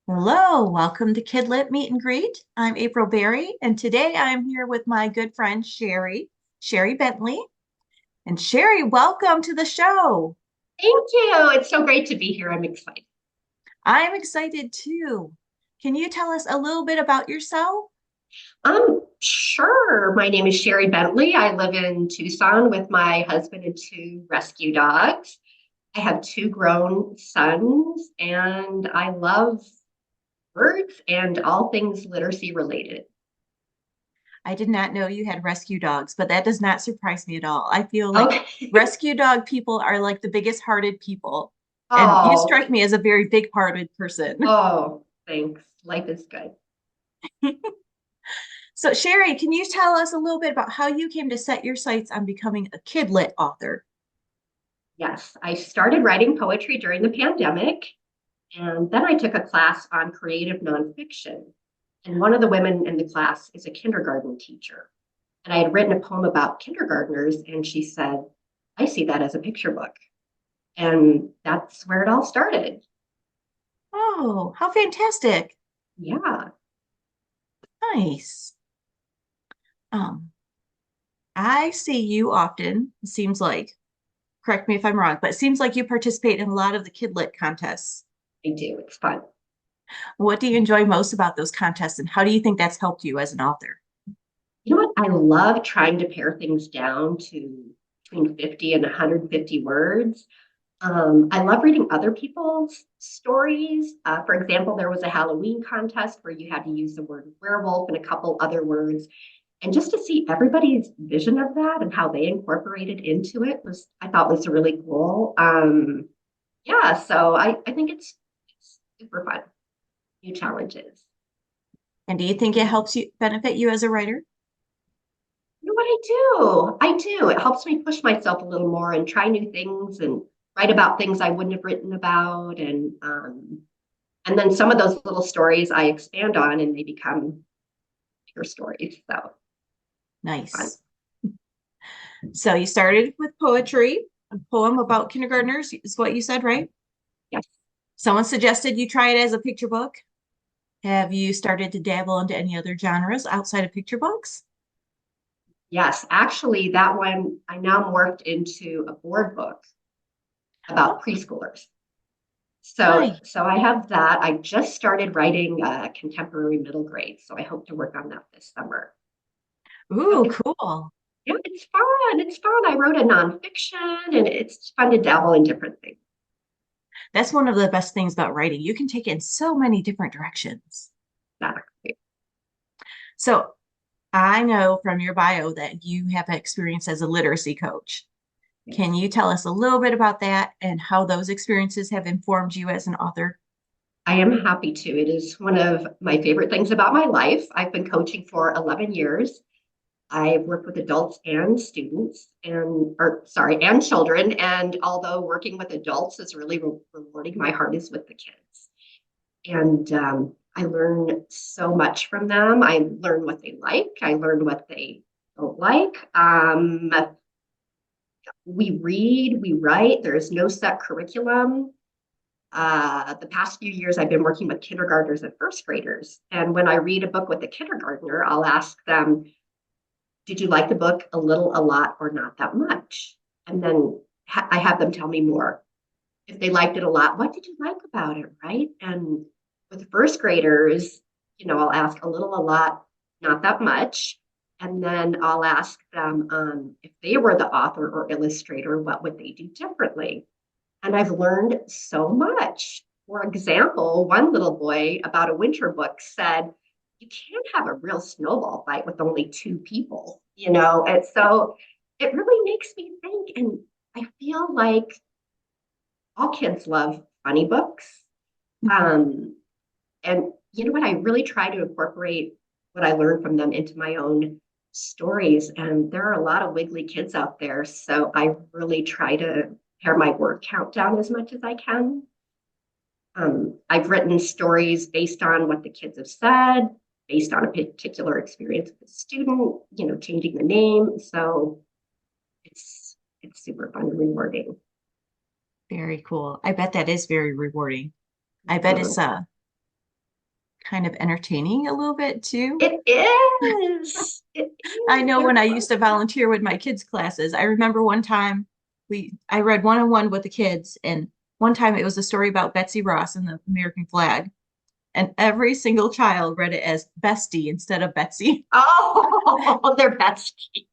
Hello, welcome to Kidlit Meet and Greet. I'm April Berry, and today I'm here with my good friend Sheri Bentley. And Sheri, welcome to the show. Thank you. It's so great to be here. I'm excited. I'm excited too. Can you tell us a little bit about yourself? Sure. My name is Sheri Bentley. I live in Tucson with my husband and two rescue dogs. I have two grown sons, and I love birds and all things literacy related. I did not know you had rescue dogs, but that does not surprise me at all. I feel like Okay. rescue dog people are like the biggest hearted people, and you Oh, strike me as a very big hearted person. oh, thanks. Life is good. So, Sheri, can you tell us a little bit about how you came to set your sights on becoming a Kidlit author? Yes, I started writing poetry during the pandemic, and then I took a class on creative nonfiction. And one of the women in the class is a kindergarten teacher. And I had written a poem about kindergartners, and she said, I see that as a picture book. And that's where it all started. Oh, how fantastic. Yeah. Nice. Um, I see you often, it seems like, correct me if I'm wrong, but it seems like you participate in a lot of the Kidlit contests. I do. It's fun. What do you enjoy most about those contests, and how do you think that's helped you as an author? You know what? I love trying to pare things down to between 50 and 150 words. I love reading other people's stories. For example, there was a Halloween contest where you had to use the word werewolf and a couple other words. And just to see everybody's vision of that and how they incorporated into it was, I thought was really cool. Yeah, so I think it's super fun. New challenges. And do you think it helps you benefit you as a writer? You know what I do? I do. It helps me push myself a little more and try new things and write about things I wouldn't have written about. And then some of those little stories I expand on and they become bigger stories. So fun. Nice. So you started with poetry, a poem about kindergartners is what you said, right? Yes. Someone suggested you try it as a picture book. Have you started to dabble into any other genres outside of picture books? Yes. Actually, that one I now morphed into a board book Oh, about preschoolers. So, nice. so I have that. I just started writing contemporary middle grade, so I hope to work on that this summer. So Ooh, it's cool. yeah, it's fun. It's fun. I wrote a nonfiction, and it's fun to dabble in different things. That's one of the best things about writing. You can take it in so many different directions. Exactly. So I know from your bio that you have experience as a literacy coach. Can Yes. you tell us a little bit about that and how those experiences have informed you as an author? I am happy to. It is one of my favorite things about my life. I've been coaching for 11 years. I've worked with adults and students or sorry, and children. And although working with adults is really rewarding, my heart is with the kids. And I learn so much from them. I learn what they like. I learn what they don't like. We read, we write. There is no set curriculum. The past few years, I've been working with kindergartners and first graders. And when I read a book with a kindergartner, I'll ask them, did you like the book a little, a lot, or not that much? And then I have them tell me more. If they liked it a lot, what did you like about it, right? And with first graders, I'll ask a little, a lot, not that much. And then I'll ask them if they were the author or illustrator, what would they do differently? And I've learned so much. For example, one little boy about a winter book said, you can't have a real snowball fight with only two people. And so it really makes me think. And I feel like all kids love funny books. Um, and you know what? I really try to incorporate what I learned from them into my own stories. And there are a lot of wiggly kids out there. So I really try to pare my word count down as much as I can. I've written stories based on what the kids have said, based on a particular experience with a student, changing the name. So it's super fun and rewarding. Very cool. I bet that is very rewarding. I bet it's kind of entertaining a little bit too. It is. It I is. know They're when I used to fun. volunteer with my kids' classes, I remember one time I read one-on-one with the kids, and one time it was a story about Betsy Ross and the American flag, and every single child read it as Bestie instead of Betsy. Oh, they're besties.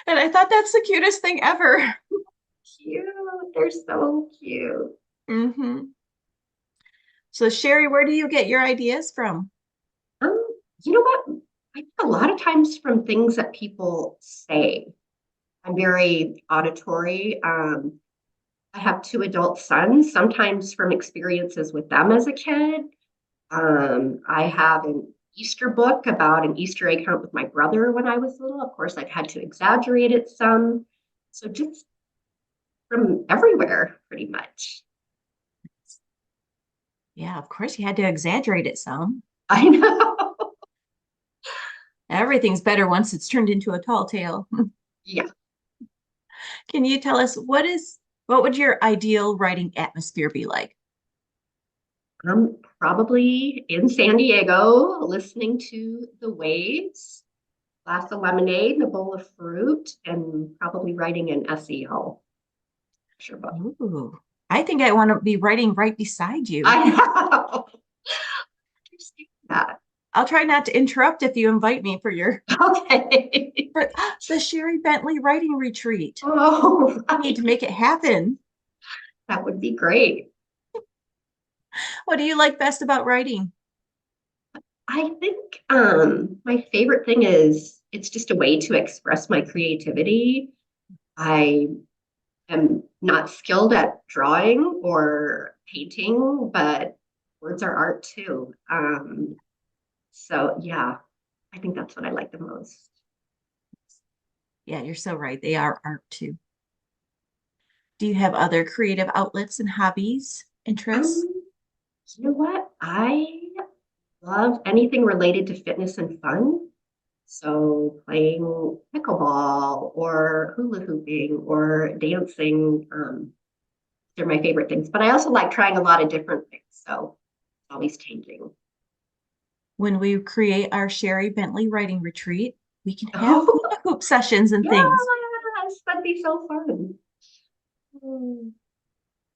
And I thought that's the cutest thing ever. Cute. They're so cute. Hmm. So Sheri, where do you get your ideas from? Um, you know what? I think a lot of times from things that people say. I'm very auditory. I have two adult sons, sometimes from experiences with them as a kid. I have an Easter book about an Easter egg hunt with my brother when I was little. Of course, I've had to exaggerate it some. So just from everywhere, pretty much. Yeah, of course you had to exaggerate it some. I know. Everything's better once it's turned into a tall tale. Yeah. Can you tell us what would your ideal writing atmosphere be like? I'm probably in San Diego listening to the waves, glass of lemonade and a bowl of fruit, and probably writing an SEL picture book. Ooh, I think I want to be writing right beside you. I know. Understand that. I'll try not to interrupt if you invite me for your Okay. for the Sheri Bentley writing retreat. Oh, We need right. to make it happen. That would be great. What do you like best about writing? I think my favorite thing is it's just a way to express my creativity. I am not skilled at drawing or painting, but words are art too. So yeah, I think that's what I like the most. Yeah, you're so right. They are art too. Do you have other creative outlets and hobbies, interests? Um, you know what? I love anything related to fitness and fun. So playing pickleball or hula hooping or dancing, they're my favorite things. But I also like trying a lot of different things. So always changing. When we create our Sheri Bentley writing retreat, we can have Oh, hula hoop sessions and things. yes, that'd be so fun. Mm,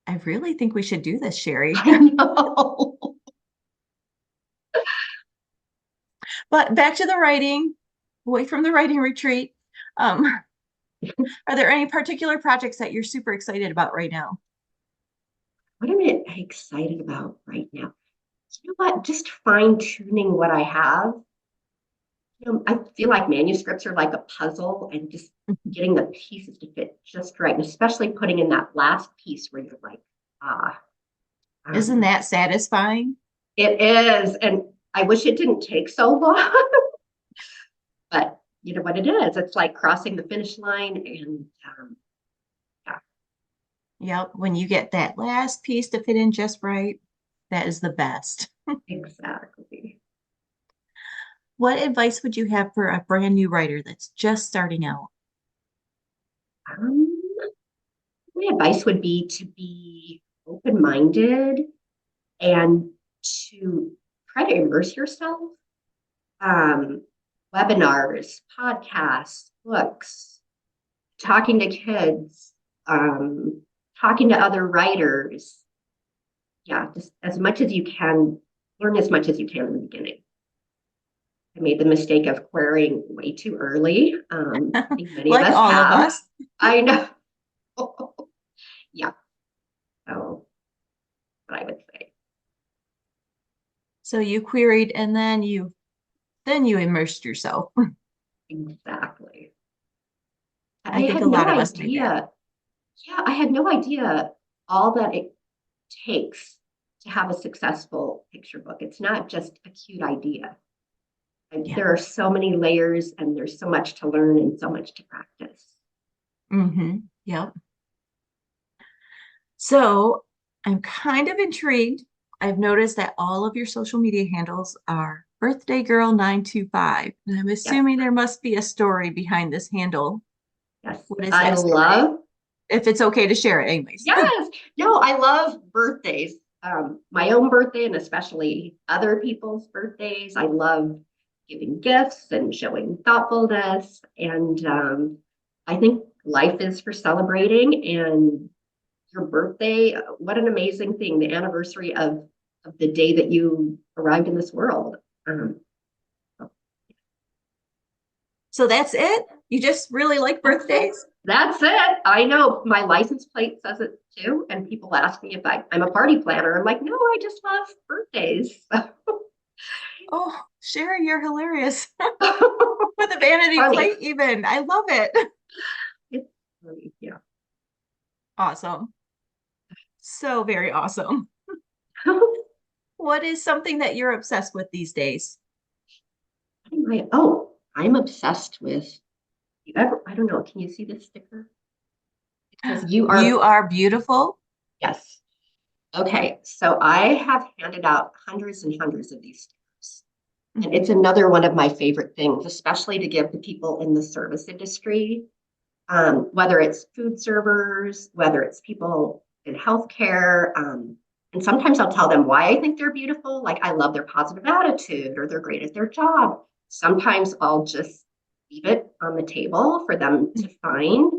I really think we should do this, Sheri. I know. But back to the writing, away from the writing retreat. Um, are there any particular projects that you're super excited about right now? What am I excited about right now? You know what? Just fine tuning what I have. I feel like manuscripts are like a puzzle and just getting the pieces to fit just right, and especially putting in that last piece where you're like, ah, Isn't um, that satisfying? it is. And I wish it didn't take so long, but you know what it is? It's like crossing the finish line and yeah, Yep, when you get that last piece to fit in just right, that is the best. exactly. What advice would you have for a brand new writer that's just starting out? Um, my advice would be to be open-minded and to try to immerse yourself. Um, webinars, podcasts, books, talking to kids, um, talking to other writers. Yeah, just as much as you can, learn as much as you can in the beginning. I made the mistake of querying way too early. I think many of Like us all of have. us. I know. Yeah, so what I would say. So you queried and then you immersed yourself. Exactly. I I think had a no lot of us do that. idea. Yeah, I had no idea all that it takes to have a successful picture book. It's not just a cute idea. And Yeah. there are so many layers and there's so much to learn and so much to practice. Mm-hmm. Yep. So I'm kind of intrigued. I've noticed that all of your social media handles are birthday girl 925. And I'm Yes, assuming there must be a story behind this handle. yes. What is I that story? love, If it's okay to share it, anyways. yes. No, I love birthdays. my own birthday and especially other people's birthdays. I love giving gifts and showing thoughtfulness. And I think life is for celebrating. And your birthday, what an amazing thing, the anniversary of the day that you arrived in this world. Um, So that's it? You just really like birthdays? That's it. I know my license plate says it too. And people ask me if I'm a party planner. I'm like, no, I just love birthdays. Oh, Sherry, you're hilarious. With a vanity Funny. plate, even. I love it. It's funny. Yeah. Awesome. So very awesome. What is something that you're obsessed with these days? Oh, I'm obsessed with you ever, I don't know, can you see this sticker? It says you You are, are beautiful. yes. Okay, so I have handed out hundreds and hundreds of these stickers. And it's another one of my favorite things, especially to give to people in the service industry, whether it's food servers, whether it's people in healthcare. And sometimes I'll tell them why I think they're beautiful. Like I love their positive attitude or they're great at their job. Sometimes I'll just leave it on the table for them to find.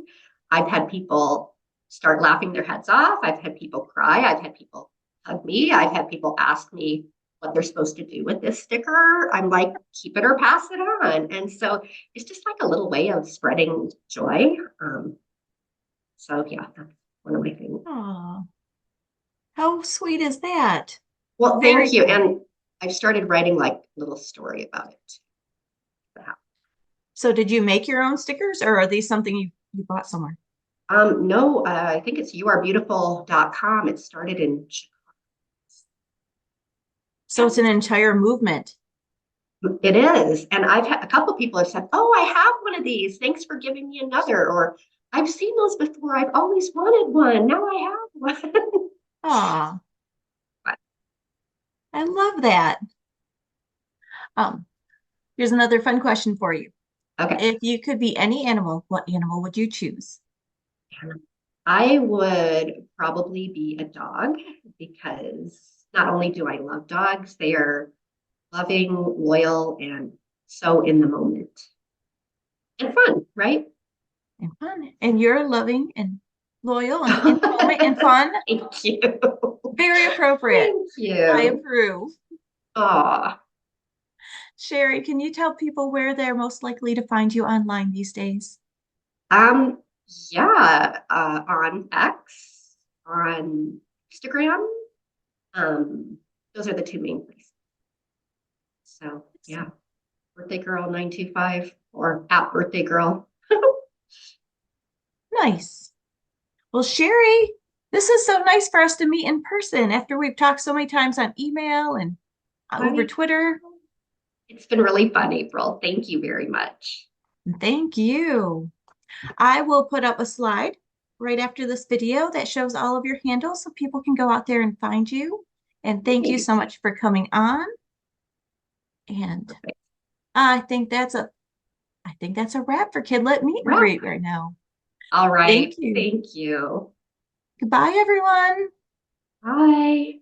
I've had people start laughing their heads off. I've had people cry. I've had people hug me. I've had people ask me what they're supposed to do with this sticker. I'm like, keep it or pass it on. And so it's just like a little way of spreading joy. So yeah, that's one of my things. Oh, how sweet is that? Well, thank Very you. cool. And I've started writing like a little story about it. So did you make your own stickers or are these something you bought somewhere? No, I think it's youarebeautiful.com. It started in, So yeah, it's an entire movement. it is. And I've had a couple of people have said, oh, I have one of these. Thanks for giving me another. Or I've seen those before. I've always wanted one. Now I have one. Aw, I love that. Um, Here's another fun question for you. Okay. If you could be any animal, what animal would you choose? I would probably be a dog because not only do I love dogs, they are loving, loyal, and so in the moment and fun, right? And fun. And you're loving and loyal and in the moment and fun. Thank you. Very appropriate. Thank I you. approve. Aw. Sherry, can you tell people where they're most likely to find you online these days? Um, yeah, on X, on Instagram. Um, those are the two main places. So yeah, birthday girl 925 or at birthday girl. Nice. Well, Sherry, this is so nice for us to meet in person after we've talked so many times on email and over Funny. Twitter. It's been really fun, April. Thank you very much. Thank you. I will put up a slide right after this video that shows all of your handles so people can go out there and find you. And thank you so Thanks. much for coming on. And I think that's a wrap for Kidlit Meet and Wrap. Greet right now. All Thank right. you. Thank you. Goodbye, everyone. Bye.